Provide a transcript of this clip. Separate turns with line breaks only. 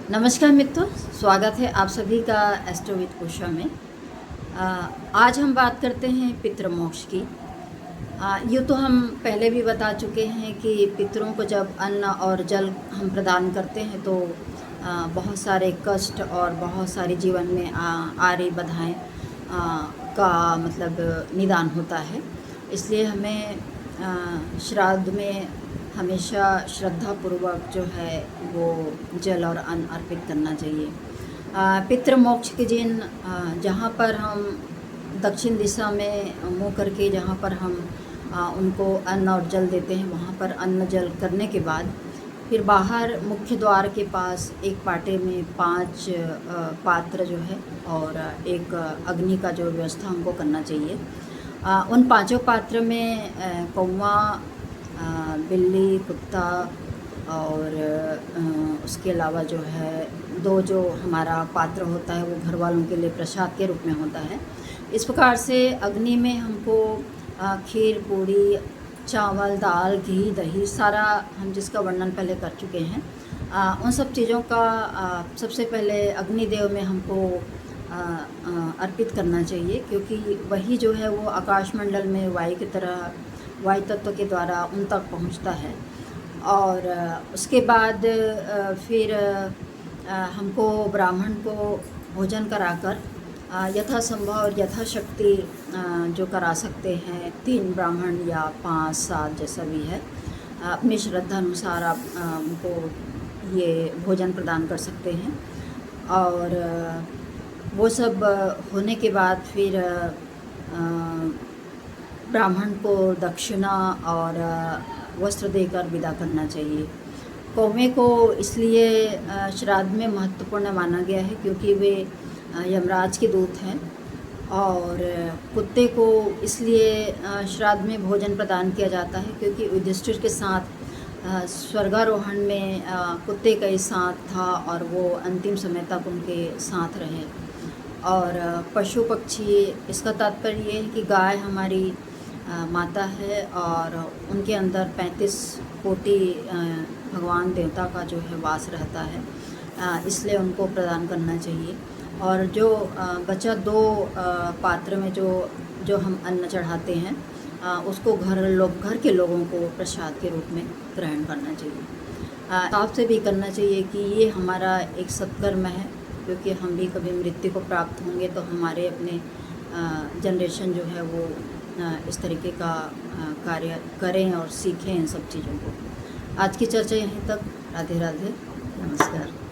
नमस्कार मित्रों, स्वागत है आप सभी का एस्ट्रो विद उषा में। आज हम बात करते हैं पितृमोक्ष की। यूँ तो हम पहले भी बता चुके हैं कि पितरों को जब अन्न और जल हम प्रदान करते हैं तो बहुत सारे कष्ट और बहुत सारी जीवन में आ रही बाधाएं का मतलब निदान होता है। इसलिए हमें श्राद्ध में हमेशा श्रद्धापूर्वक जो है वो जल और अन्न अर्पित करना चाहिए। पितृमोक्ष के दिन जहाँ पर हम दक्षिण दिशा में मुँह करके जहाँ पर हम उनको अन्न और जल देते हैं, वहाँ पर अन्न जल करने के बाद फिर बाहर मुख्य द्वार के पास एक पाटे में 5 पात्र जो है और एक अग्नि का जो व्यवस्था हमको करना चाहिए। उन 5 पात्र में कौवा, बिल्ली, कुत्ता और उसके अलावा जो है 2 जो हमारा पात्र होता है वो घर वालों के लिए प्रसाद के रूप में होता है। इस प्रकार से अग्नि में हमको खीर, पूड़ी, चावल, दाल, घी, दही सारा हम जिसका वर्णन पहले कर चुके हैं, उन सब चीज़ों का सबसे पहले अग्निदेव में हमको अर्पित करना चाहिए, क्योंकि वही जो है वो आकाशमंडल में वायु की तरह वायु तत्व के द्वारा उन तक पहुंचता है। और उसके बाद फिर हमको ब्राह्मण को भोजन कराकर यथासंभव और यथाशक्ति जो करा सकते हैं, 3 ब्राह्मण या 5, 7 जैसा भी है, अपनी श्रद्धा अनुसार आप उनको ये भोजन प्रदान कर सकते हैं। और वो सब होने के बाद फिर ब्राह्मण को दक्षिणा और वस्त्र देकर विदा करना चाहिए। कौवे को इसलिए श्राद्ध में महत्वपूर्ण माना गया है क्योंकि वे यमराज के दूत हैं, और कुत्ते को इसलिए श्राद्ध में भोजन प्रदान किया जाता है क्योंकि युधिष्ठिर के साथ स्वर्गारोहण में कुत्ते का ही साथ था और वो अंतिम समय तक उनके साथ रहे। और पशु पक्षी, इसका तात्पर्य ये है कि गाय हमारी माता है और उनके अंदर 35 कोटि भगवान देवता का जो है वास रहता है, इसलिए उनको प्रदान करना चाहिए। और जो बचा 2 पात्र में जो हम अन्न चढ़ाते हैं, उसको घर के लोगों को प्रसाद के रूप में ग्रहण करना चाहिए। आपसे भी करना चाहिए कि ये हमारा एक सत्कर्म है, क्योंकि हम भी कभी मृत्यु को प्राप्त होंगे तो हमारे अपने जनरेशन जो है वो इस तरीके का कार्य करें और सीखें इन सब चीज़ों को। आज की चर्चा यहीं तक। राधे राधे, नमस्कार।